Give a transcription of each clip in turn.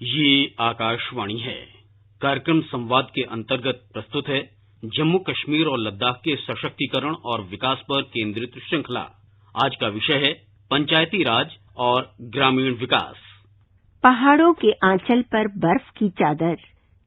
ये आकाशवाणी है। कार्यक्रम संवाद के अंतर्गत प्रस्तुत है जम्मू कश्मीर और लद्दाख के सशक्तिकरण और विकास पर केंद्रित श्रृंखला। आज का विषय है पंचायती राज और ग्रामीण विकास। पहाड़ों के आंचल पर बर्फ की चादर,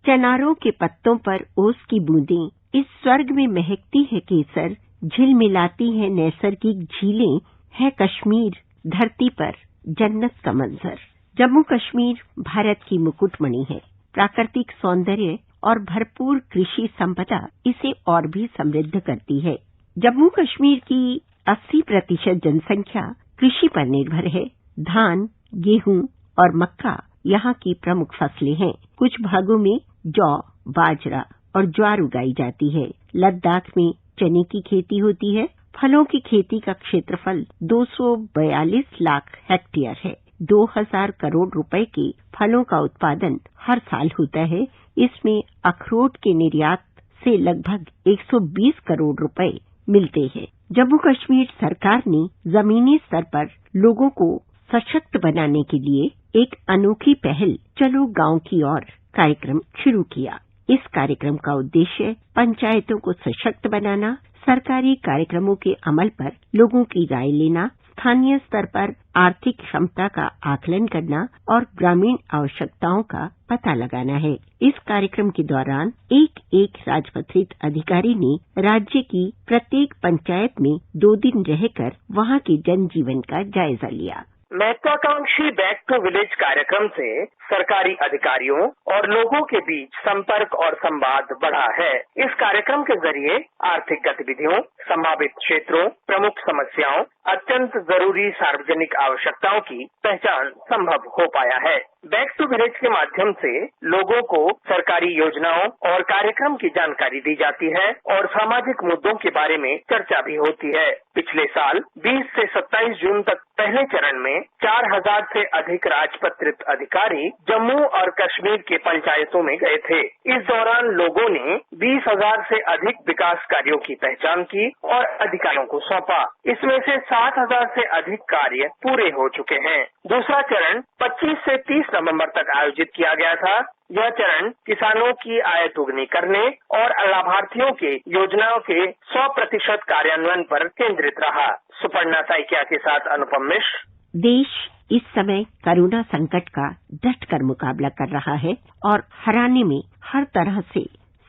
चनारों के पत्तों पर ओस की बूंदें, इस स्वर्ग में महकती है केसर, झिलमिलाती है नैसर्गिक झीलें, है कश्मीर धरती पर जन्नत का मंजर। जम्मू कश्मीर भारत की मुकुटमणि है। प्राकृतिक सौंदर्य और भरपूर कृषि संपदा इसे और भी समृद्ध करती है। जम्मू कश्मीर की 80% जनसंख्या कृषि पर निर्भर है। धान, गेहूं और मक्का यहाँ की प्रमुख फसलें हैं। कुछ भागों में जौ, बाजरा और ज्वार उगाई जाती है। लद्दाख में चने की खेती होती है। फलों की खेती का क्षेत्रफल 242 लाख हेक्टेयर है। 2000 करोड़ रुपए के फलों का उत्पादन हर साल होता है। इसमें अखरोट के निर्यात से लगभग 120 करोड़ रुपए मिलते हैं। जम्मू कश्मीर सरकार ने जमीनी स्तर पर लोगों को सशक्त बनाने के लिए एक अनोखी पहल चलो गांव की ओर कार्यक्रम शुरू किया। इस कार्यक्रम का उद्देश्य पंचायतों को सशक्त बनाना, सरकारी कार्यक्रमों के अमल पर लोगों की राय लेना, स्थानीय स्तर पर आर्थिक क्षमता का आकलन करना और ग्रामीण आवश्यकताओं का पता लगाना है। इस कार्यक्रम के दौरान एक राजपत्रित अधिकारी ने राज्य की प्रत्येक पंचायत में 2 दिन रहकर वहां के जनजीवन का जायजा लिया। महत्वाकांक्षी बैक टू विलेज कार्यक्रम से सरकारी अधिकारियों और लोगों के बीच संपर्क और संवाद बढ़ा है। इस कार्यक्रम के जरिए आर्थिक गतिविधियों, संभावित क्षेत्रों, प्रमुख समस्याओं, अत्यंत जरूरी सार्वजनिक आवश्यकताओं की पहचान संभव हो पाया है। बैक टू विलेज के माध्यम से लोगों को सरकारी योजनाओं और कार्यक्रम की जानकारी दी जाती है और सामाजिक मुद्दों के बारे में चर्चा भी होती है। पिछले साल 20 से 27 जून तक पहले चरण में 4000 से अधिक राजपत्रित अधिकारी जम्मू और कश्मीर के पंचायतों में गए थे। इस दौरान लोगों ने 20,000 से अधिक विकास कार्यों की पहचान की और अधिकारियों को सौंपा। इसमें से 7,000 से अधिक कार्य पूरे हो चुके हैं। दूसरा चरण 25 से 30 नवंबर तक आयोजित किया गया था। यह चरण किसानों की आय दोगुनी करने और लाभार्थियों के योजनाओं के 100% कार्यान्वयन पर केंद्रित रहा। सुपर्णा साइकिया के साथ अनुपम मिश्र। देश इस समय कोरोना संकट का डटकर मुकाबला कर रहा है और हराने में हर तरह से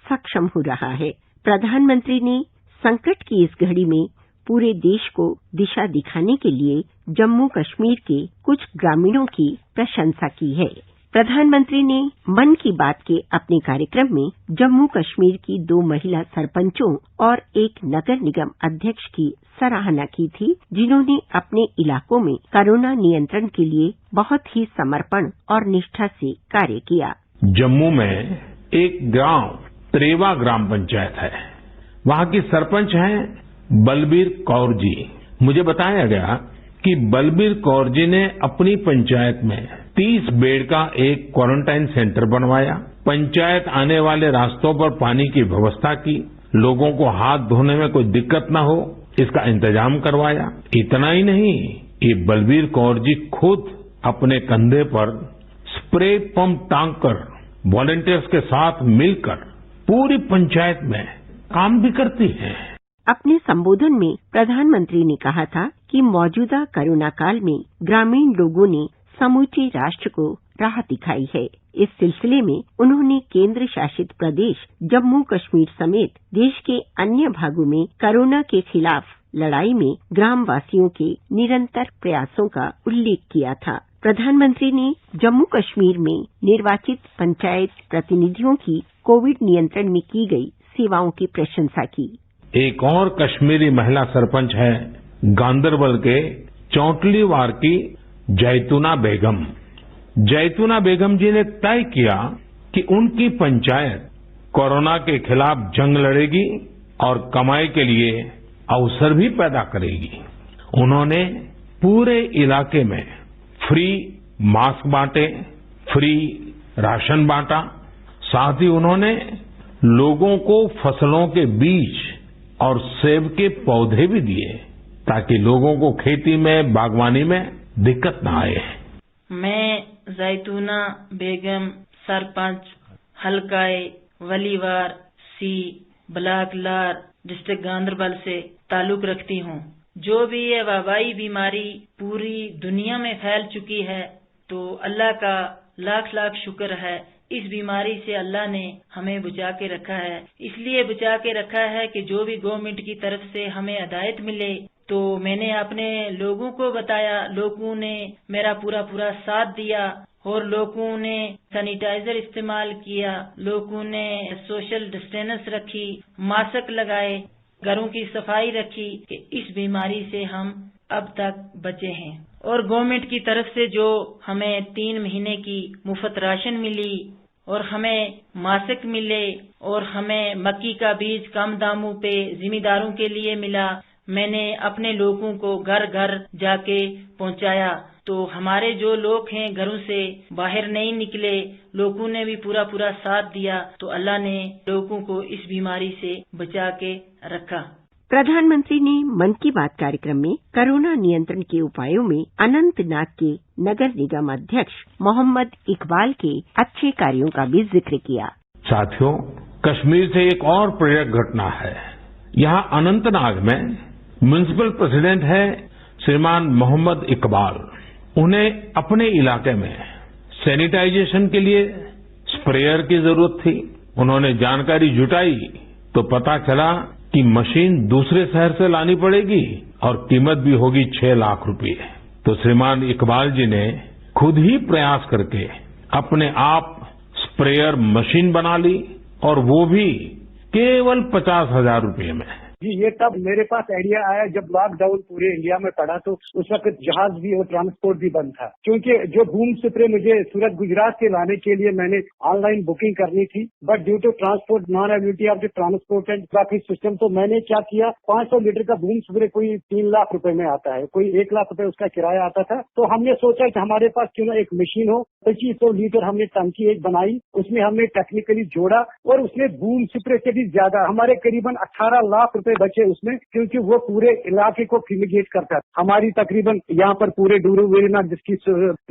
सक्षम हो रहा है। प्रधानमंत्री ने संकट की इस घड़ी में पूरे देश को दिशा दिखाने के लिए जम्मू कश्मीर के कुछ ग्रामीणों की प्रशंसा की है। प्रधानमंत्री ने मन की बात के अपने कार्यक्रम में जम्मू कश्मीर की 2 महिला सरपंचों और एक नगर निगम अध्यक्ष की सराहना की थी, जिन्होंने अपने इलाकों में कोरोना नियंत्रण के लिए बहुत ही समर्पण और निष्ठा से कार्य किया। जम्मू में एक गांव त्रेवा ग्राम पंचायत है। वहां की सरपंच हैं बलबीर कौर जी। मुझे बताया गया कि बलबीर कौर जी ने अपनी पंचायत में 30 बेड का एक क्वारंटाइन सेंटर बनवाया। पंचायत आने वाले रास्तों पर पानी की व्यवस्था की। लोगों को हाथ धोने में कोई दिक्कत न हो, इसका इंतजाम करवाया। इतना ही नहीं, ये बलबीर कौर जी खुद अपने कंधे पर स्प्रे पंप टांग कर वॉलंटियर्स के साथ मिलकर पूरी पंचायत में काम भी करती हैं। अपने संबोधन में प्रधानमंत्री ने कहा था कि मौजूदा कोरोना काल में ग्रामीण लोगों ने समूचे राष्ट्र को राह दिखाई है। इस सिलसिले में उन्होंने केंद्र शासित प्रदेश जम्मू कश्मीर समेत देश के अन्य भागों में कोरोना के खिलाफ लड़ाई में ग्रामवासियों के निरंतर प्रयासों का उल्लेख किया था। प्रधानमंत्री ने जम्मू कश्मीर में निर्वाचित पंचायत प्रतिनिधियों की कोविड नियंत्रण में की गई सेवाओं की प्रशंसा की। एक और कश्मीरी महिला सरपंच है गांदरबल के चौटलीवार की जैतूना बेगम। जैतूना बेगम जी ने तय किया कि उनकी पंचायत कोरोना के खिलाफ जंग लड़ेगी और कमाई के लिए अवसर भी पैदा करेगी। उन्होंने पूरे इलाके में फ्री मास्क बांटे, फ्री राशन बांटा। साथ ही उन्होंने लोगों को फसलों के बीज और सेब के पौधे भी दिए ताकि लोगों को खेती में, बागवानी में दिक्कत न आए। मैं जैतूना बेगम सरपंच हलकाए वलीवार सी ब्लॉक लार डिस्ट्रिक्ट गांधरबल से ताल्लुक रखती हूँ। जो भी ये वबाई बीमारी पूरी दुनिया में फैल चुकी है, तो अल्लाह का लाख लाख शुक्र है, इस बीमारी से अल्लाह ने हमें बचा के रखा है। इसलिए बचा के रखा है कि जो भी गवर्नमेंट की तरफ से हमें हिदायत मिले, तो मैंने अपने लोगों को बताया, लोगों ने मेरा पूरा साथ दिया और लोगों ने सैनिटाइजर इस्तेमाल किया, लोगों ने सोशल डिस्टेंस रखी, मास्क लगाए, घरों की सफाई रखी कि इस बीमारी से हम अब तक बचे हैं। और गवर्नमेंट की तरफ से जो हमें 3 महीने की मुफ्त राशन मिली और हमें मास्क मिले और हमें मक्की का बीज कम दामों पे जिम्मेदारों के लिए मिला, मैंने अपने लोगों को घर घर जाके पहुंचाया। तो हमारे जो लोग हैं घरों से बाहर नहीं निकले, लोगों ने भी पूरा साथ दिया, तो अल्लाह ने लोगों को इस बीमारी से बचा के रखा। प्रधानमंत्री ने मन की बात कार्यक्रम में कोरोना नियंत्रण के उपायों में अनंतनाग के नगर निगम अध्यक्ष मोहम्मद इकबाल के अच्छे कार्यों का भी जिक्र किया। साथियों, कश्मीर से एक और प्रेरक घटना है। यहाँ अनंतनाग में म्युनिसिपल प्रेसिडेंट है श्रीमान मोहम्मद इकबाल। उन्हें अपने इलाके में सैनिटाइजेशन के लिए स्प्रेयर की जरूरत थी। उन्होंने जानकारी जुटाई तो पता चला कि मशीन दूसरे शहर से लानी पड़ेगी और कीमत भी होगी 6 लाख रुपए। तो श्रीमान इकबाल जी ने खुद ही प्रयास करके अपने आप स्प्रेयर मशीन बना ली और वो भी केवल 50,000 रुपए में। जी, ये तब मेरे पास आइडिया आया जब लॉकडाउन पूरे इंडिया में पड़ा, तो उस वक्त जहाज भी और ट्रांसपोर्ट भी बंद था। क्योंकि जो बूम स्प्रे मुझे सूरत गुजरात से लाने के लिए मैंने ऑनलाइन बुकिंग करनी थी, but due to transport non ability of the transport and traffic system, तो मैंने क्या किया, 500 लीटर का बूम स्प्रे कोई 3 लाख रुपए में आता है, कोई 1 लाख रुपए उसका किराया आता था। तो हमने सोचा कि हमारे पास क्यों ना एक मशीन हो। 2500 लीटर हमने टंकी एक बनाई, उसमें हमने टेक्निकली जोड़ा और उसने बूम स्प्रे से भी ज्यादा हमारे करीबन 18 लाख रुपए बचे उसमें, क्योंकि वो पूरे इलाके को फ्यूमिगेट करता था। हमारी तकरीबन यहाँ पर पूरे डूरू वेरीनाग जिसकी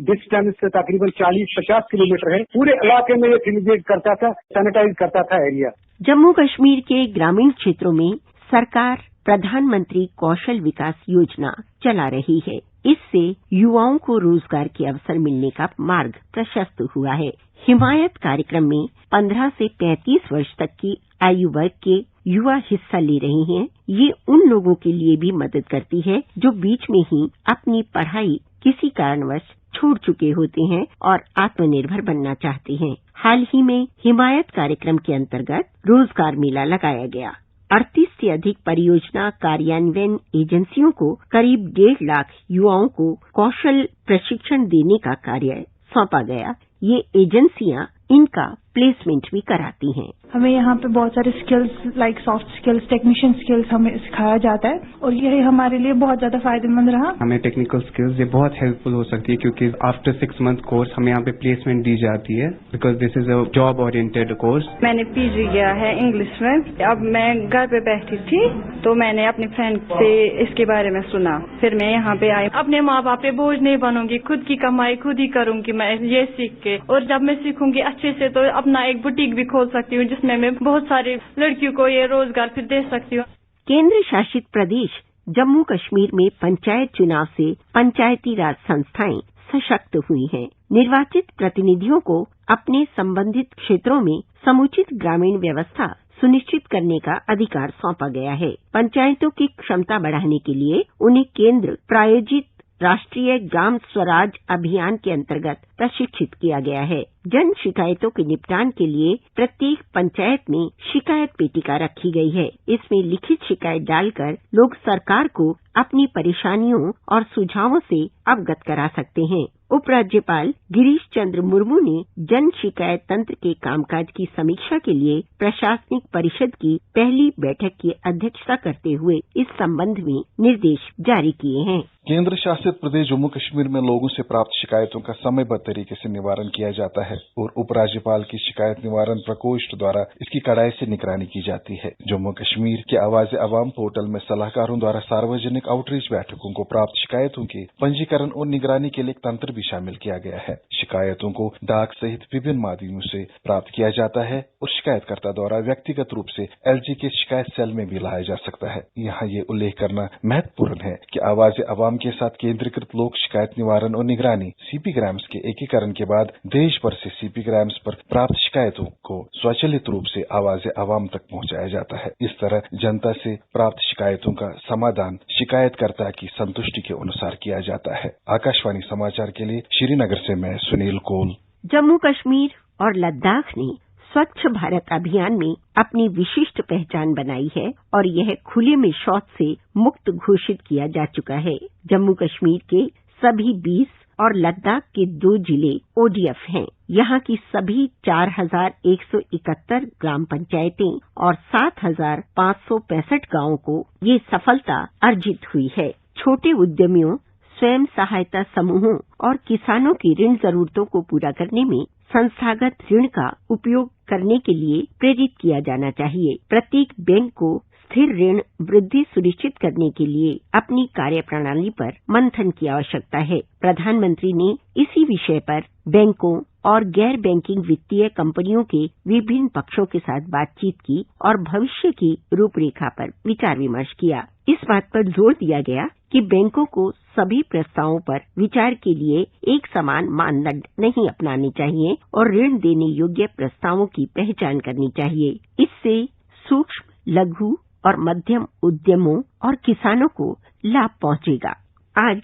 डिस्टेंस से तकरीबन 40-50 किलोमीटर है, पूरे इलाके में ये फ्यूमिगेट करता था, सैनिटाइज करता था एरिया। जम्मू कश्मीर के ग्रामीण क्षेत्रों में सरकार प्रधानमंत्री कौशल विकास योजना चला रही है। इससे युवाओं को रोजगार के अवसर मिलने का मार्ग प्रशस्त हुआ है। हिमायत कार्यक्रम में 15 से 35 वर्ष तक की आयु वर्ग के युवा हिस्सा ले रहे हैं। ये उन लोगों के लिए भी मदद करती है जो बीच में ही अपनी पढ़ाई किसी कारणवश छोड़ चुके होते हैं और आत्मनिर्भर बनना चाहते हैं। हाल ही में हिमायत कार्यक्रम के अंतर्गत रोजगार मेला लगाया गया। 38 से अधिक परियोजना कार्यान्वयन एजेंसियों को करीब 1.5 लाख युवाओं को कौशल प्रशिक्षण देने का कार्य सौंपा गया। ये एजेंसियां इनका प्लेसमेंट भी कराती हैं। हमें यहाँ पे बहुत सारे skills like soft skills, technician skills हमें सिखाया जाता है और ये हमारे लिए बहुत ज्यादा फायदेमंद रहा। हमें टेक्निकल स्किल्स ये बहुत हेल्पफुल हो सकती है, क्योंकि आफ्टर 6 मंथ कोर्स हमें यहाँ पे प्लेसमेंट दी जाती है, because this is a job oriented course. मैंने पीजी किया है इंग्लिश में। अब मैं घर पे बैठी थी तो मैंने अपनी फ्रेंड से इसके बारे में सुना, फिर मैं यहाँ पे आई। अपने माँ बाप पे बोझ नहीं बनूंगी, खुद की कमाई खुद ही करूंगी मैं ये सीख के, और जब मैं सीखूंगी अच्छे से तो अपना एक बुटीक भी खोल सकती हूँ जिसमें मैं बहुत सारी लड़कियों को ये रोजगार फिर दे सकती हूँ। केंद्र शासित प्रदेश जम्मू कश्मीर में पंचायत चुनाव से पंचायती राज संस्थाएं सशक्त हुई हैं। निर्वाचित प्रतिनिधियों को अपने संबंधित क्षेत्रों में समुचित ग्रामीण व्यवस्था सुनिश्चित करने का अधिकार सौंपा गया है। पंचायतों की क्षमता बढ़ाने के लिए उन्हें केंद्र प्रायोजित राष्ट्रीय ग्राम स्वराज अभियान के अंतर्गत प्रशिक्षित किया गया है। जन शिकायतों के निपटान के लिए प्रत्येक पंचायत में शिकायत पेटिका रखी गई है। इसमें लिखित शिकायत डालकर लोग सरकार को अपनी परेशानियों और सुझावों से अवगत करा सकते हैं। उपराज्यपाल गिरीश चंद्र मुर्मू ने जन शिकायत तंत्र के कामकाज की समीक्षा के लिए प्रशासनिक परिषद की पहली बैठक की अध्यक्षता करते हुए इस संबंध में निर्देश जारी किए हैं। केंद्र शासित प्रदेश जम्मू कश्मीर में लोगों से प्राप्त शिकायतों का समयबद्ध तरीके से निवारण किया जाता है और उपराज्यपाल की शिकायत निवारण प्रकोष्ठ द्वारा इसकी कड़ाई से निगरानी की जाती है। जम्मू कश्मीर के आवाज़ अवाम पोर्टल में सलाहकारों द्वारा सार्वजनिक आउटरीच बैठकों को प्राप्त शिकायतों के पंजीकरण और निगरानी के लिए एक तंत्र भी शामिल किया गया है। शिकायतों को डाक सहित विभिन्न माध्यमों से प्राप्त किया जाता है और शिकायतकर्ता द्वारा व्यक्तिगत रूप से LG के शिकायत सेल में भी लाया जा सकता है। यहाँ ये उल्लेख करना महत्वपूर्ण है कि आवाज़ अवाम के साथ केंद्रीकृत लोक शिकायत निवारण और निगरानी CP-ग्राम्स के एकीकरण के बाद देश भर से CP-ग्राम्स पर प्राप्त शिकायतों को स्वचालित रूप से आवाज़ अवाम तक पहुंचाया जाता है। इस तरह जनता से प्राप्त शिकायतों का समाधान शिकायतकर्ता की संतुष्टि के अनुसार किया जाता है। आकाशवाणी समाचार के लिए श्रीनगर से मैं सुनील कौल। जम्मू कश्मीर और लद्दाख ने स्वच्छ भारत अभियान में अपनी विशिष्ट पहचान बनाई है और यह खुले में शौच से मुक्त घोषित किया जा चुका है। जम्मू कश्मीर के सभी 20 और लद्दाख के 2 जिले ODF हैं। यहाँ की सभी 4171 ग्राम पंचायतें और 7565 गांवों को ये सफलता अर्जित हुई है। छोटे उद्यमियों, स्वयं सहायता समूहों और किसानों की ऋण जरूरतों को पूरा करने में संस्थागत ऋण का उपयोग करने के लिए प्रेरित किया जाना चाहिए। प्रत्येक बैंक को स्थिर ऋण वृद्धि सुनिश्चित करने के लिए अपनी कार्यप्रणाली पर मंथन की आवश्यकता है। प्रधानमंत्री ने इसी विषय पर बैंकों और गैर बैंकिंग वित्तीय कंपनियों के विभिन्न पक्षों के साथ बातचीत की और भविष्य की रूपरेखा पर विचार विमर्श किया। इस बात पर जोर दिया गया कि बैंकों को सभी प्रस्तावों पर विचार के लिए एक समान मानदंड नहीं अपनाने चाहिए और ऋण देने योग्य प्रस्तावों की पहचान करनी चाहिए। इससे सूक्ष्म, लघु और मध्यम उद्यमों और किसानों को लाभ पहुंचेगा। आज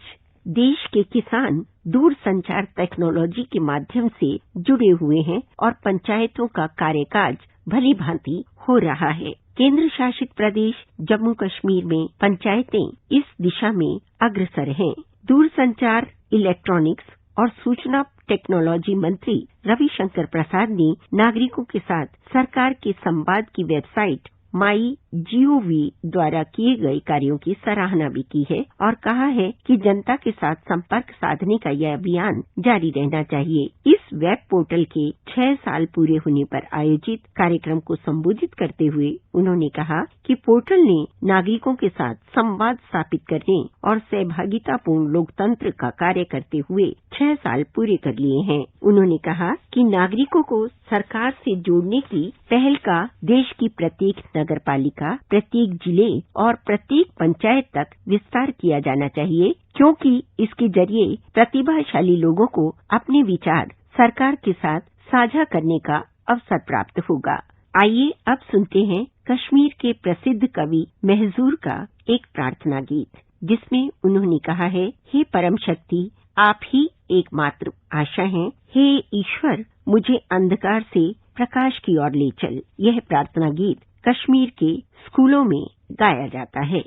देश के किसान दूरसंचार टेक्नोलॉजी के माध्यम से जुड़े हुए हैं और पंचायतों का कार्यकाज भली भांति हो रहा है। केंद्र शासित प्रदेश जम्मू कश्मीर में पंचायतें इस दिशा में अग्रसर हैं। दूरसंचार, इलेक्ट्रॉनिक्स और सूचना टेक्नोलॉजी मंत्री रविशंकर प्रसाद ने नागरिकों के साथ सरकार के संवाद की वेबसाइट MyGov द्वारा किए गए कार्यों की सराहना भी की है और कहा है कि जनता के साथ संपर्क साधने का यह अभियान जारी रहना चाहिए। इस वेब पोर्टल के 6 साल पूरे होने पर आयोजित कार्यक्रम को संबोधित करते हुए उन्होंने कहा कि पोर्टल ने नागरिकों के साथ संवाद स्थापित करने और सहभागितापूर्ण लोकतंत्र का कार्य करते हुए 6 साल पूरे कर लिए हैं। उन्होंने कहा कि नागरिकों को सरकार से जोड़ने की पहल का देश की प्रत्येक नगरपालिका, प्रत्येक जिले और प्रत्येक पंचायत तक विस्तार किया जाना चाहिए, क्योंकि इसके जरिए प्रतिभाशाली लोगों को अपने विचार सरकार के साथ साझा करने का अवसर प्राप्त होगा। आइए अब सुनते हैं कश्मीर के प्रसिद्ध कवि महजूर का एक प्रार्थना गीत, जिसमें उन्होंने कहा है, हे परम शक्ति, आप ही एकमात्र आशा हैं। हे ईश्वर, मुझे अंधकार से प्रकाश की ओर ले चल। यह प्रार्थना गीत कश्मीर के स्कूलों में गाया जाता है।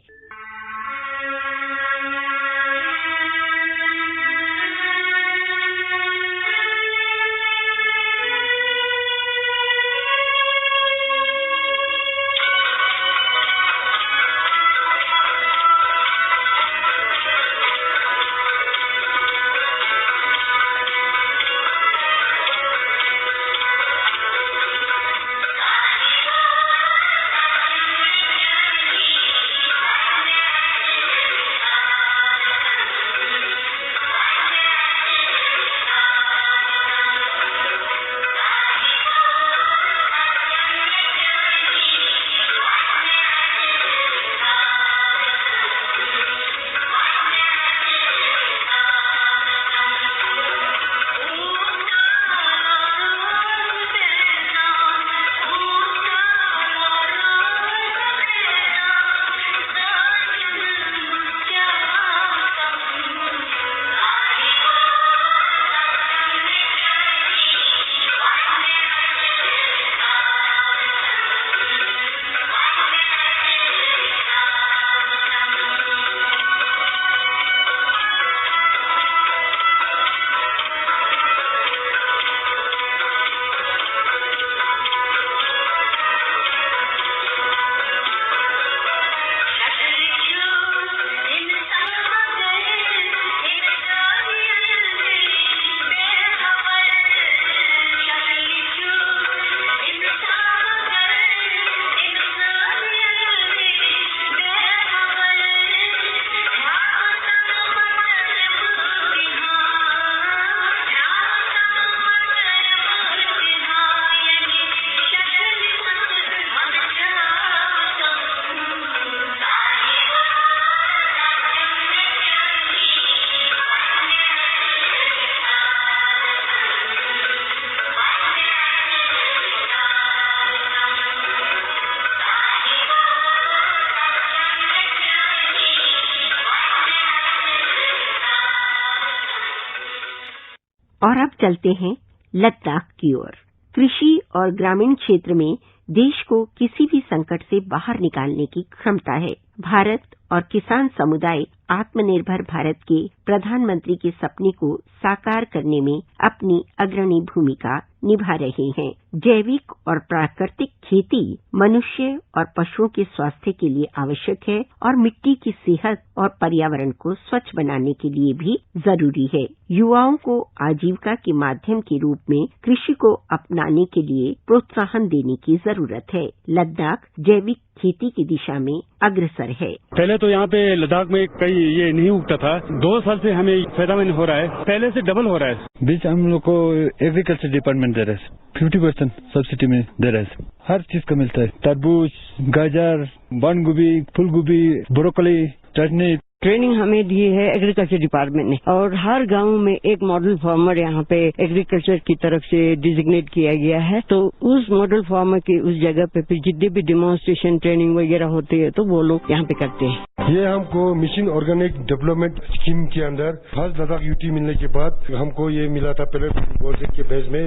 और अब चलते हैं लद्दाख की ओर। कृषि और ग्रामीण क्षेत्र में देश को किसी भी संकट से बाहर निकालने की क्षमता है। भारत और किसान समुदाय आत्मनिर्भर भारत के प्रधानमंत्री के सपने को साकार करने में अपनी अग्रणी भूमिका निभा रहे हैं। जैविक और प्राकृतिक खेती मनुष्य और पशुओं के स्वास्थ्य के लिए आवश्यक है और मिट्टी की सेहत और पर्यावरण को स्वच्छ बनाने के लिए भी जरूरी है। युवाओं को आजीविका के माध्यम के रूप में कृषि को अपनाने के लिए प्रोत्साहन देने की जरूरत है। लद्दाख जैविक खेती की दिशा में अग्रसर है। पहले तो यहाँ पे लद्दाख में कहीं ये नहीं उगता था, 2 साल से हमें पैदावार हो रहा है, पहले से डबल हो रहा है। बीच हम लोग को एग्रीकल्चर डिपार्टमेंट दे रहा है, 50% सब्सिडी में दे रहा है। हर चीज का मिलता है, तरबूज, गाजर, बंद गोभी, फूल गोभी, ब्रोकली, चटनी। ट्रेनिंग हमें दी है एग्रीकल्चर डिपार्टमेंट ने और हर गांव में एक मॉडल फार्मर यहाँ पे एग्रीकल्चर की तरफ से डिजिग्नेट किया गया है। तो उस मॉडल फार्मर की उस जगह पे फिर जितने भी डेमोन्स्ट्रेशन ट्रेनिंग वगैरह होती है तो वो लोग यहाँ पे करते हैं। ये हमको मिशन ऑर्गेनिक डेवलपमेंट स्कीम के अंदर फर्स्ट लद्दाख यूटी मिलने के बाद हमको ये मिला था। पहले प्रोजेक्ट के बेस में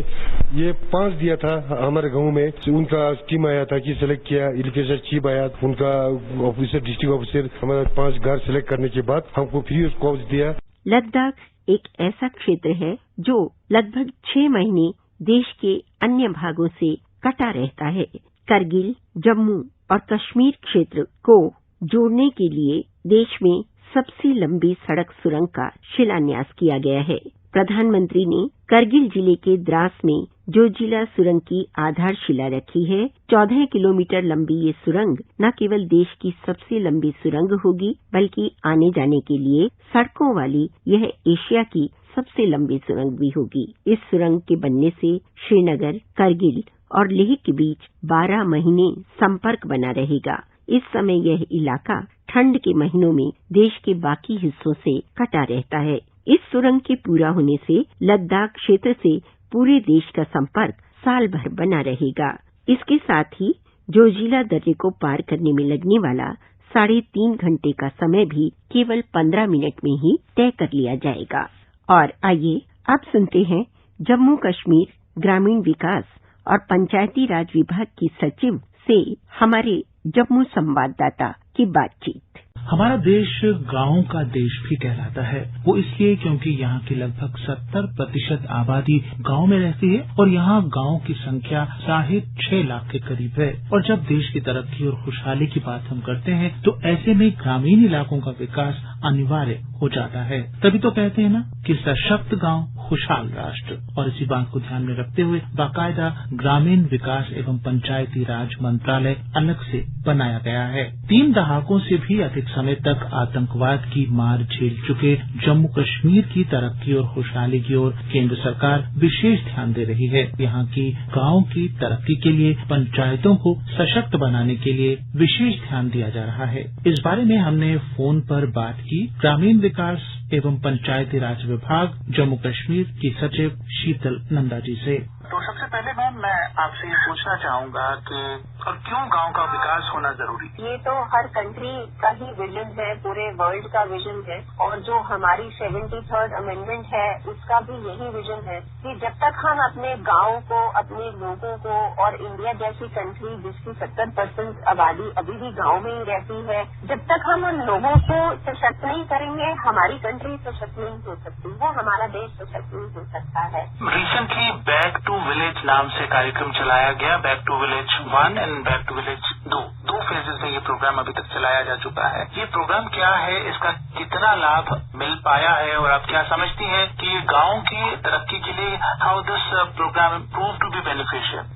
ये 5 दिया था हमारे गाँव में, उनका स्कीम आया था कि सिलेक्ट किया, एग्रीकल्चर चीफ आया, उनका ऑफिसर डिस्ट्रिक्ट ऑफिसर हमारा 5 घर सिलेक्ट करने के बाद हमको फ्री ऑफ कॉस्ट दिया। लद्दाख एक ऐसा क्षेत्र है जो लगभग 6 महीने देश के अन्य भागों से कटा रहता है। करगिल, जम्मू और कश्मीर क्षेत्र को जोड़ने के लिए देश में सबसे लंबी सड़क सुरंग का शिलान्यास किया गया है। प्रधानमंत्री ने करगिल जिले के द्रास में जोजिला सुरंग की आधारशिला रखी है। 14 किलोमीटर लंबी ये सुरंग न केवल देश की सबसे लंबी सुरंग होगी बल्कि आने जाने के लिए सड़कों वाली यह एशिया की सबसे लंबी सुरंग भी होगी। इस सुरंग के बनने से श्रीनगर, करगिल और लेह के बीच 12 महीने संपर्क बना रहेगा। इस समय यह इलाका ठंड के महीनों में देश के बाकी हिस्सों से कटा रहता है। इस सुरंग के पूरा होने से लद्दाख क्षेत्र से पूरे देश का संपर्क साल भर बना रहेगा। इसके साथ ही जोजिला दर्रे को पार करने में लगने वाला 3.5 घंटे का समय भी केवल 15 मिनट में ही तय कर लिया जाएगा। और आइए अब सुनते हैं जम्मू कश्मीर ग्रामीण विकास और पंचायती राज विभाग की सचिव से हमारे जम्मू संवाददाता की बातचीत। हमारा देश गांवों का देश भी कहलाता है। वो इसलिए क्योंकि यहाँ की लगभग 70% आबादी गांव में रहती है और यहाँ गांव की संख्या 6.5 लाख के करीब है। और जब देश की तरक्की और खुशहाली की बात हम करते हैं तो ऐसे में ग्रामीण इलाकों का विकास अनिवार्य हो जाता है। तभी तो कहते हैं ना कि सशक्त गांव खुशहाल राष्ट्र। और इसी बात को ध्यान में रखते हुए बाकायदा ग्रामीण विकास एवं पंचायती राज मंत्रालय अलग से बनाया गया है। 3 दहाकों से भी अधिक समय तक आतंकवाद की मार झेल चुके जम्मू कश्मीर की तरक्की और खुशहाली की ओर केंद्र सरकार विशेष ध्यान दे रही है। यहाँ की गांव की तरक्की के लिए पंचायतों को सशक्त बनाने के लिए विशेष ध्यान दिया जा रहा है। इस बारे में हमने फोन पर बात की ग्रामीण विकास एवं पंचायती राज विभाग जम्मू कश्मीर की सचिव शीतल नंदा जी से। तो सबसे पहले मैम मैं आपसे ये पूछना चाहूंगा कि और क्यों गांव का विकास होना जरूरी? ये तो हर कंट्री का ही विजन है, पूरे वर्ल्ड का विजन है और जो हमारी 73rd अमेंडमेंट है उसका भी यही विजन है कि जब तक हम अपने गांव को, अपने लोगों को और इंडिया जैसी कंट्री जिसकी 70% आबादी अभी भी गांव में ही रहती है, जब तक हम उन लोगों को सशक्त नहीं करेंगे हमारी कंट्री सशक्त नहीं हो सकती है, हमारा देश सशक्त नहीं हो सकता है। रिसेंटली बैक टू विलेज नाम से कार्यक्रम चलाया गया, back to village 1 and back to village 2 phases में ये प्रोग्राम अभी तक चलाया जा चुका है। ये प्रोग्राम क्या है, इसका कितना लाभ मिल पाया है और आप क्या समझती हैं कि ये गांव की तरक्की के लिए how this programme prove to be beneficial?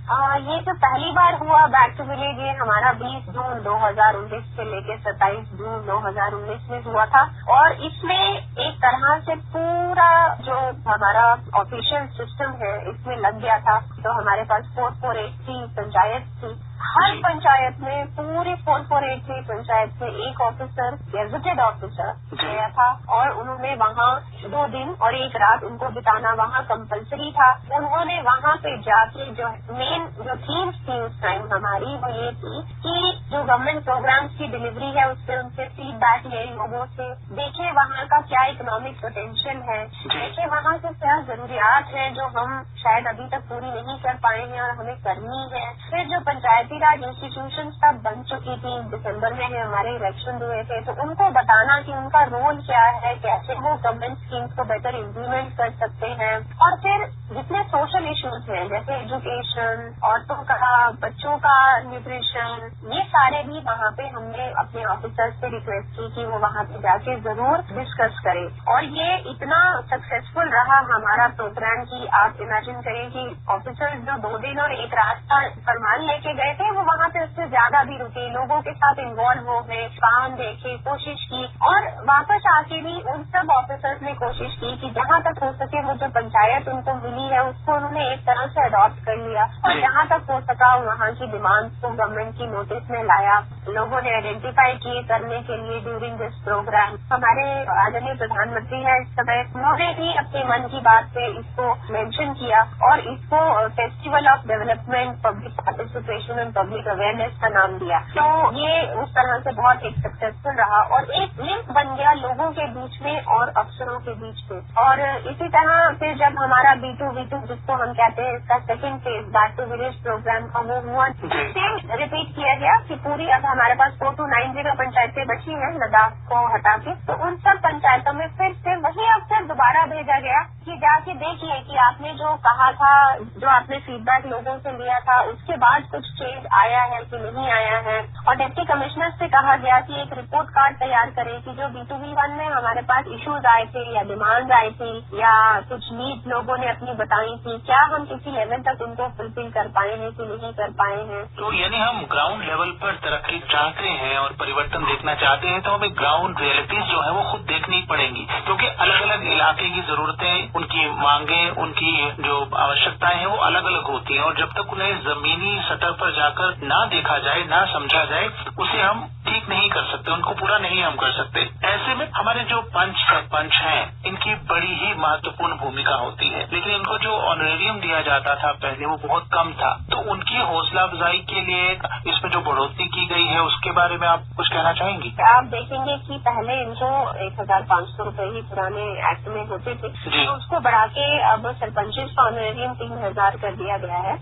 ये जो पहली बार हुआ बैक टू विलेज ये हमारा 20 जून 2019 से लेकर 27 जून 2019 में हुआ था और इसमें एक तरह से पूरा जो हमारा ऑफिशियल सिस्टम है इसमें लग गया था। तो हमारे पास 448 पंचायत थी, हर पंचायत में पूरे 448 पंचायत में एक ऑफिसर गेजेटेड ऑफिसर गया था और और उन्होंने वहाँ 2 दिन और 1 रात उनको बिताना वहाँ कंपलसरी था। उन्होंने वहाँ पे जाके जो मेन जो थीम्स थी उस टाइम हमारी वो ये थी कि जो गवर्नमेंट प्रोग्राम्स की डिलीवरी है उस पर उनसे फीडबैक ले लोगों से, देखे वहाँ का क्या इकोनॉमिक पोटेंशियल है, देखे वहाँ से क्या जरूरियात है जो हम शायद अभी तक पूरी नहीं कर पाए हैं और हमें करनी है। फिर जो पंचायती राज इंस्टीट्यूशन तब बन चुकी थी, दिसंबर में हमारे इलेक्शन हुए थे, तो उनको बताना कि उनका रोल क्या है, कैसे वो गवर्नमेंट स्कीम्स को बेटर इम्प्लीमेंट कर सकते हैं। और फिर जितने सोशल इश्यूज हैं जैसे एजुकेशन, औरतों का, बच्चों का न्यूट्रिशन, ये सारे भी वहाँ पे हमने अपने ऑफिसर्स से रिक्वेस्ट की कि वो वहाँ पे जाके जरूर डिस्कस करें। और ये इतना सक्सेसफुल रहा हमारा प्रोग्राम कि आप इमेजिन करें कि ऑफिसर्स जो 2 दिन और 1 रात का फरमान लेके गए थे वो वहाँ पे उससे ज्यादा भी रुके, लोगों के साथ इन्वॉल्व हो गए, काम देखे, कोशिश की और वापस आके भी उन सब ऑफिसर्स ने कोशिश की कि जहाँ तक हो सके वो जो पंचायत उनको मिली है उसको उन्होंने एक तरह से अडॉप्ट कर लिया और जहाँ तक हो सका वहाँ की डिमांड्स को गवर्नमेंट की नोटिस में लाया। लोगों ने आइडेंटिफाई किए करने के लिए ड्यूरिंग दिस प्रोग्राम। हमारे आदरणीय प्रधानमंत्री हैं इस समय, उन्होंने भी अपने मन की बात पे इसको मेंशन किया और इसको festival of development, public participation and public awareness का नाम दिया। तो ये उस तरह से बहुत एक सक्सेसफुल रहा और एक लिंक बन गया लोगों के बीच में और अफसरों के बीच में। और इसी तरह फिर जब हमारा B2V2 जिसको हम कहते हैं इसका second phase back to village programme का वो हुआ, सेम रिपीट किया गया कि पूरी अब हमारे पास 4290 पंचायतें बची हैं लद्दाख को हटा के, तो उन सब पंचायतों में फिर से वही अवसर दोबारा भेजा गया कि जाके देखिए कि आपने जो कहा था, जो आपने फीडबैक लोगों से लिया था, उसके बाद कुछ चेंज आया है कि नहीं आया है। और डिप्टी कमिश्नर से कहा गया कि एक रिपोर्ट कार्ड तैयार करें कि जो B2V1 में हमारे पास इश्यूज आए थे या डिमांड आई थी या कुछ नीड लोगों ने अपनी बताई थी, क्या हम किसी लेवल तक उनको फुलफिल कर पाए हैं कि नहीं कर पाए हैं। तो यानी हम ग्राउंड लेवल पर तरक्की चाहते हैं और परिवर्तन देखना चाहते हैं तो हमें ग्राउंड रियलिटीज जो है वो खुद देखनी पड़ेंगी, क्योंकि अलग अलग इलाके की जरूरतें, उनकी मांगे, उनकी जो आवश्यकताएं हैं वो अलग अलग होती हैं और जब तक उन्हें जमीनी सतह पर जाकर ना देखा जाए, ना समझा जाए, उसे हम ठीक नहीं कर सकते, उनको पूरा नहीं हम कर सकते। ऐसे में हमारे जो पंच सरपंच हैं इनकी बड़ी ही महत्वपूर्ण भूमिका होती है, लेकिन इनको जो ऑनरेरियम दिया जाता था पहले वो बहुत कम था, तो उनकी हौसला अफजाई के लिए इसमें जो बढ़ोतरी की गई है उसके बारे में आप कुछ कहना चाहेंगी? आप देखेंगे कि पहले इनको 1500 रुपए ही पुराने एक्ट में होते थे, तो उसको बढ़ा के अब सरपंचेस का ऑनरेरियम 3000 कर दिया गया है।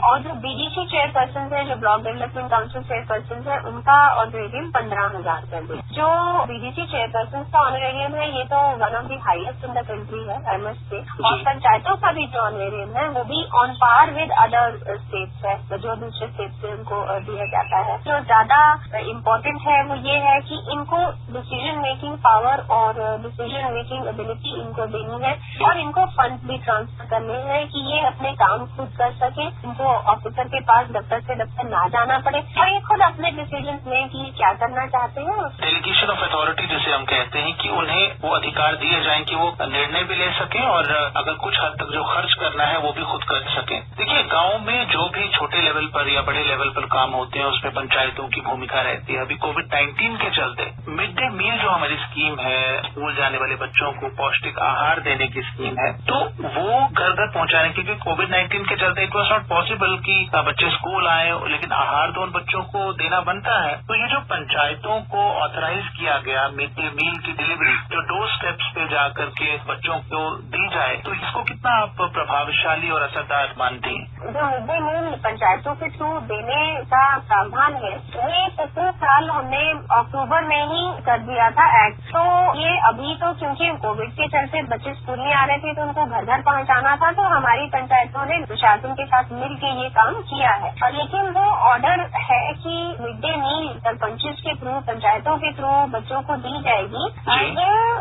और जो BDC चेयरपर्सन है, जो ब्लॉक डेवलपमेंट काउंसिल चेयरपर्सन है, उनका ऑनरेरियम 15,000 कर दिया। जो BDC चेयरपर्सन का ऑनरेरियम है ये तो one of the highest in the country है, आई मस्ट से। और पंचायतों का भी जो ऑनरेरियम है वो भी on par with other states है, जो दूसरे स्टेट से उनको दिया जाता है। जो ज्यादा इम्पोर्टेंट है वो ये है कि इनको डिसीजन मेकिंग पावर और डिसीजन मेकिंग एबिलिटी इनको देनी है और इनको फंड भी ट्रांसफर करने हैं कि ये अपने काम खुद कर सके, इनको ऑफिसर के पास दफ्तर से दफ्तर ना जाना पड़े और ये खुद अपने डिसीजन लें कि क्या करना चाहते हैं। डेलीगेशन ऑफ अथॉरिटी जिसे हम कहते हैं कि उन्हें वो अधिकार दिए जाएं कि वो निर्णय भी ले सकें और अगर कुछ हद तक जो खर्च करना है वो भी खुद कर सकें। देखिए, गांव में जो भी छोटे लेवल पर या बड़े लेवल पर काम होते हैं उसमें पंचायतों की भूमिका रहती है। अभी कोविड-19 के चलते मिड डे मील जो हमारी स्कीम है, स्कूल जाने वाले बच्चों को पौष्टिक आहार देने की स्कीम है, तो वो घर घर पहुंचाने, क्योंकि कोविड-19 के चलते इट वॉज नॉट पॉसिबल कि बच्चे स्कूल आए, लेकिन आहार तो उन बच्चों को देना बनता है। तो ये जो पंचायतों को ऑथराइज किया गया मिड डे मील की डिलीवरी जो डोर स्टेप्स पे जाकर के बच्चों को दी जाए, तो इसको कितना आप प्रभावशाली और असरदार मानती हैं? जो मिड डे मील पंचायतों के थ्रू देने का प्रावधान है ये पिछले साल हमने अक्टूबर में ही कर दिया था एक्ट। तो ये अभी तो क्योंकि कोविड के चलते बच्चे स्कूल नहीं आ रहे थे तो उनको घर घर पहुंचाना था, तो हमारी पंचायतों ने प्रशासन के साथ मिलकर ये काम किया है। और लेकिन वो ऑर्डर है कि मिड डे मील सरपंचेस के थ्रू, पंचायतों के थ्रू बच्चों को दी जाएगी।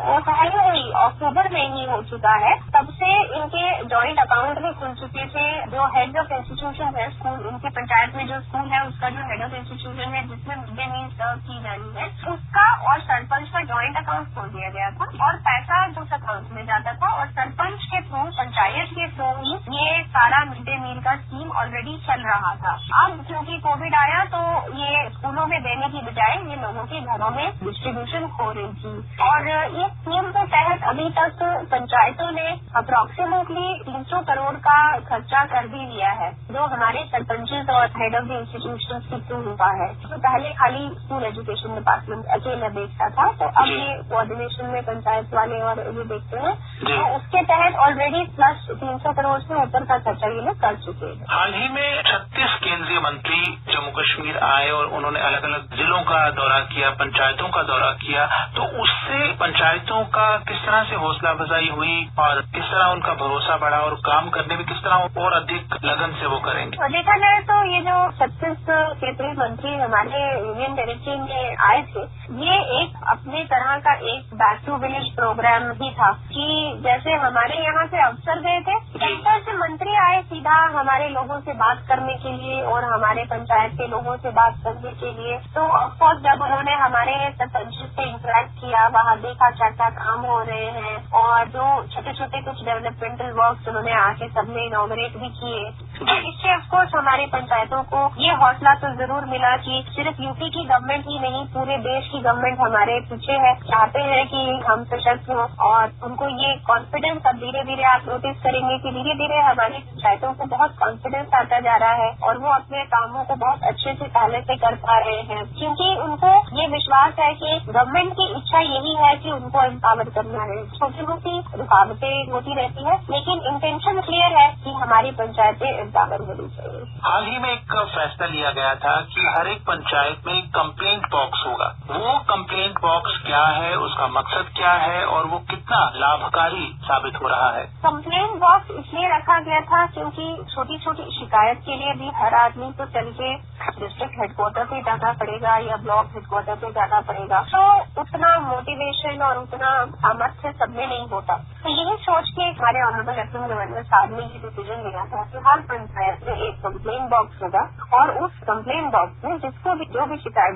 वो पहले अक्टूबर में ही हो चुका है, तब से इनके ज्वाइंट अकाउंट भी खुल चुके थे। जो हेड ऑफ इंस्टीट्यूशन है स्कूल, उनकी पंचायत में जो स्कूल है उसका जो हेड ऑफ इंस्टीट्यूशन है जिसमें मिड डे मील सर्व की जानी है उसका और सरपंच का ज्वाइंट अकाउंट खोल दिया गया था और पैसा उस अकाउंट में जाता था और सरपंच के थ्रू, पंचायत के थ्रू ही ये सारा मिड डे मील का स्कीम ऑलरेडी चल रहा था। अब क्योंकि कोविड आया तो ये स्कूलों में देने की बजाय ये लोगों के घरों में डिस्ट्रीब्यूशन हो रही थी और ये स्कीम के तहत अभी तक पंचायतों ने अप्रोक्सीमेटली 300 करोड़ का खर्चा कर भी लिया है, जो हमारे सरपंचेस और हेड ऑफ द इंस्टीट्यूशन के थ्रू हुआ है। तो पहले खाली स्कूल एजुकेशन डिपार्टमेंट अकेला देखता था, तो अब ये कोऑर्डिनेशन में पंचायत वाले और ये देखते हैं, तो उसके तहत ऑलरेडी प्लस 300 करोड़ से ऊपर का खर्चा ये लोग कर चुके हैं। हाल ही में 36 केंद्रीय मंत्री जम्मू कश्मीर आए और उन्होंने अलग अलग जिलों का दौरा किया, पंचायतों का दौरा किया, तो उससे पंचायतों का किस तरह से हौसला अफजाई हुई और किस तरह उनका भरोसा बढ़ा और काम करने में किस तरह और अधिक लगन से वो करेंगे? देखा जाए तो ये जो 36 केंद्रीय मंत्री हमारे यूनियन टेरिटरी में आए थे, ये एक अपने तरह का एक बैक टू विलेज प्रोग्राम ही था कि जैसे हमारे यहाँ से अफसर गए थे, सेंटर से मंत्री आए सीधा हमारे लोगों से बात करने के लिए और हमारे पंचायत के लोगों से बात करने के लिए। तो ऑफकोर्स जब उन्होंने हमारे सरपंच से इंटरेक्ट किया, वहाँ देखा क्या क्या काम हो रहे हैं और जो छोटे छोटे कुछ डेवलपमेंटल वर्क्स उन्होंने आके सबने इनॉग्रेट भी किए, तो इससे ऑफकोर्स हमारी पंचायतों को ये हौसला तो जरूर मिला कि सिर्फ यूपी की गवर्नमेंट ही नहीं, पूरे देश की गवर्नमेंट हमारे पीछे है, चाहते हैं कि हम सशक्त हों और उनको ये कॉन्फिडेंस अब धीरे धीरे आप नोटिस करेंगे कि धीरे धीरे हमारी पंचायतों को बहुत कॉन्फिडेंस आता जा रहा है और वो अपने कामों को बहुत अच्छे से पहले से कर पा रहे हैं, क्योंकि उनको ये विश्वास है कि गवर्नमेंट की इच्छा यही है कि उनको एम्पावर करना है। छोटी मोटी रुकावटें होती रहती है लेकिन इंटेंशन क्लियर है कि हमारी पंचायतें एम्पावर होनी चाहिए। हाल ही में एक फैसला लिया गया था कि हर एक पंचायत में एक कंप्लेंट बॉक्स होगा। वो कंप्लेंट बॉक्स क्या है, उसका मकसद क्या है और वो कितना लाभकारी साबित हो रहा है? कंप्लेंट बॉक्स इसलिए रखा गया था क्योंकि छोटी छोटी शिकायत के लिए भी हर आदमी को चल के डिस्ट्रिक्ट हेडक्वार्टर पे जाना पड़ेगा या ब्लॉक हेडक्वार्टर पे जाना पड़ेगा, तो उतना मोटिवेशन और उतना सामर्थ्य सब में नहीं होता। तो यही सोच के हमारे ऑनरेबल लेफ्टिनेंट गवर्नर साहब ने ये डिसीजन लिया था कि हर पंचायत में एक कंप्लेंट बॉक्स होगा और उस कंप्लेंट बॉक्स में जिसको भी जो भी शिकायत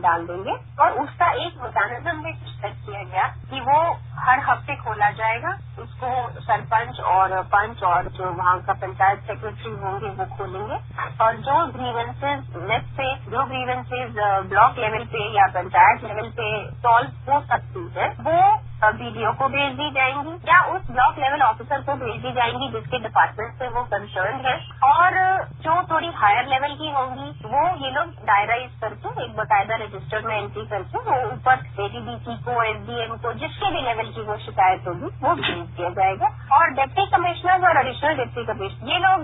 डाल देंगे और उसका एक मैकेनिज्म भी सेट किया गया कि वो हर हफ्ते खोला जाएगा। उसको सरपंच और पंच और जो वहाँ का पंचायत सेक्रेटरी होंगे वो खोलेंगे और जो ग्रीवेंसेज नेक्स्ट पे जो ग्रीवेंसेज ब्लॉक लेवल पे या पंचायत लेवल पे सॉल्व हो सकती है वो वीडियो को भेज दी जाएंगी या उस ब्लॉक लेवल ऑफिसर को भेज दी जाएंगी जिसके डिपार्टमेंट से वो कंसर्न है। और जो थोड़ी हायर लेवल की होंगी वो ये लोग डायराइज करके एक बाकायदा रजिस्टर में एंट्री करके वो ऊपर एडीडीसी को, एसडीएम को, जिसके भी लेवल की वो शिकायत होगी वो भेज दिया जाएगा। और डिप्टी कमिश्नर और एडिशनल डिप्टी कमिश्नर ये लोग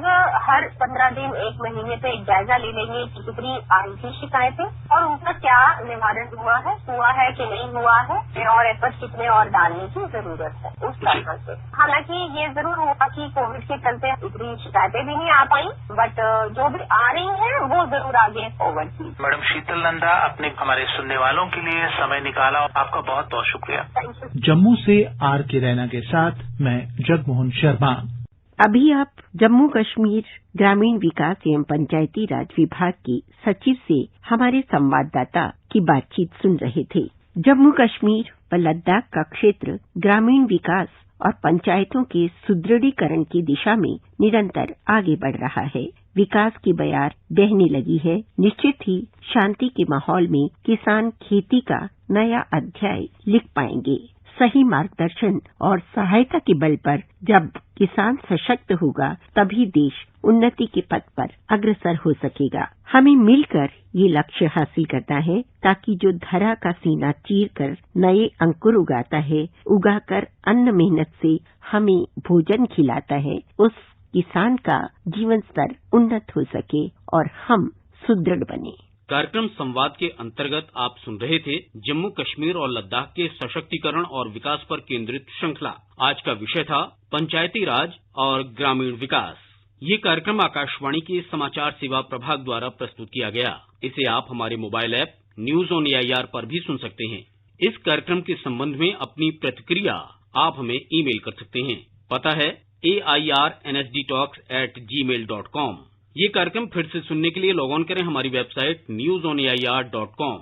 हर 15 दिन, एक महीने पे एक जायजा ले लेंगे कि कितनी आई थी शिकायतें और उनका क्या निवारण हुआ है कि नहीं हुआ है और एफर्ट कितने और डालने की जरूरत है उस तरह से। हालांकि ये जरूर हुआ कि कोविड के चलते इतनी शिकायतें भी नहीं आ पाई, बट जो भी आ रही हैं वो जरूर आगे फॉरवर्ड की। मैडम शीतल नंदा, अपने हमारे सुनने वालों के लिए समय निकाला, आपका बहुत बहुत शुक्रिया। जम्मू से आर के रैना के साथ मैं जगमोहन शर्मा। अभी आप जम्मू कश्मीर ग्रामीण विकास एवं पंचायती राज विभाग की सचिव से हमारे संवाददाता की बातचीत सुन रहे थे। जम्मू कश्मीर व लद्दाख का क्षेत्र ग्रामीण विकास और पंचायतों के सुदृढ़ीकरण की दिशा में निरंतर आगे बढ़ रहा है। विकास की बयार बहने लगी है। निश्चित ही शांति के माहौल में किसान खेती का नया अध्याय लिख पाएंगे। सही मार्गदर्शन और सहायता के बल पर जब किसान सशक्त होगा तभी देश उन्नति के पथ पर अग्रसर हो सकेगा। हमें मिलकर ये लक्ष्य हासिल करना है ताकि जो धरा का सीना चीर कर नए अंकुर उगाता है, उगाकर अन्न मेहनत से हमें भोजन खिलाता है, उस किसान का जीवन स्तर उन्नत हो सके और हम सुदृढ़ बने। कार्यक्रम संवाद के अंतर्गत आप सुन रहे थे जम्मू कश्मीर और लद्दाख के सशक्तिकरण और विकास पर केंद्रित श्रृंखला। आज का विषय था पंचायती राज और ग्रामीण विकास। ये कार्यक्रम आकाशवाणी के समाचार सेवा प्रभाग द्वारा प्रस्तुत किया गया। इसे आप हमारे mobile app news on AIR पर भी सुन सकते हैं। इस कार्यक्रम के संबंध में अपनी प्रतिक्रिया आप हमें ईमेल कर सकते हैं। पता है airnsdtalks@gmail.com। ये कार्यक्रम फिर से सुनने के लिए लॉग ऑन करें हमारी वेबसाइट newsonair.com।